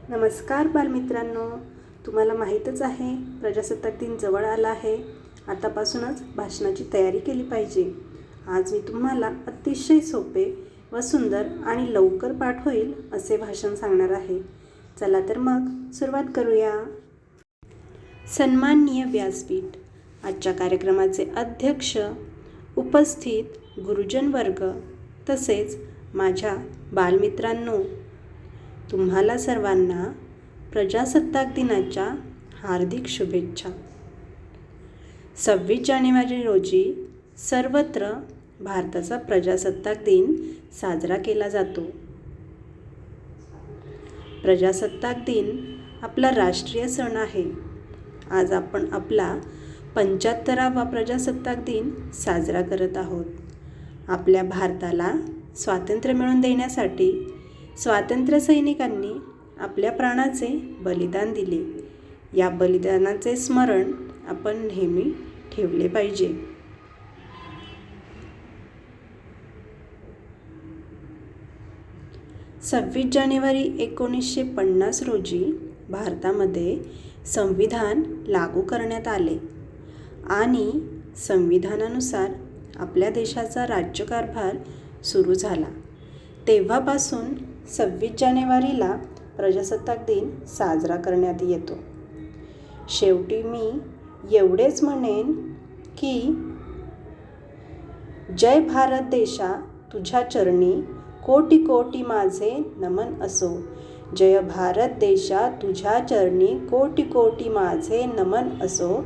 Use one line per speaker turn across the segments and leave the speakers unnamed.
नमस्कार बालमित्रांनो, तुम्हाला माहीतच आहे प्रजासत्ताक दिन जवळ आला आहे. आतापासूनच भाषणाची तयारी केली पाहिजे. आज मी तुम्हाला अतिशय सोपे व सुंदर आणि लवकर पाठ होईल असे भाषण सांगणार आहे. चला तर मग सुरुवात करूया. सन्माननीय व्यासपीठ, आजच्या कार्यक्रमाचे अध्यक्ष, उपस्थित गुरुजन वर्ग तसेच माझ्या बालमित्रांनो, तुम्हाला सर्वांना प्रजासत्ताक दिनाच्या हार्दिक शुभेच्छा. 26 जानेवारी रोजी सर्वत्र भारताचा प्रजासत्ताक दिन साजरा केला जातो. प्रजासत्ताक दिन आपला राष्ट्रीय सण आहे. आज आपण आपला 75वा प्रजासत्ताक दिन साजरा करत आहोत. आपल्या भारताला स्वातंत्र्य मिळवून देण्यासाठी स्वातंत्र्य सैनिकांनी आपल्या प्राणाचे बलिदान दिले. या बलिदानाचे स्मरण आपण नेहमी ठेवले पाहिजे. सव्वीस जानेवारी 1950 रोजी भारतामध्ये संविधान लागू करण्यात आले आणि संविधानानुसार आपल्या देशाचा राज्यकारभार सुरू झाला. तेव्हापासून 26 जानेवारीला प्रजासत्ताक दिन साजरा करण्यात येतो. शेवटी मी एवढेच म्हणेन की जय भारत देशा तुझ्या चरणी कोटी कोटी माझे नमन असो. जय भारत देशा तुझ्या चरणी कोटी कोटी माझे नमन असो.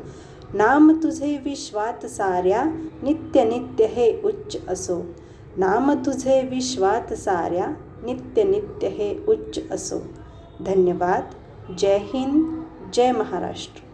नाम तुझे विश्वात साऱ्या नित्य नित्य हे उच्च असो. नाम तुझे विश्वात साऱ्या नित्य नित्य हे उच्च असो. धन्यवाद. जय हिंद, जय महाराष्ट्र.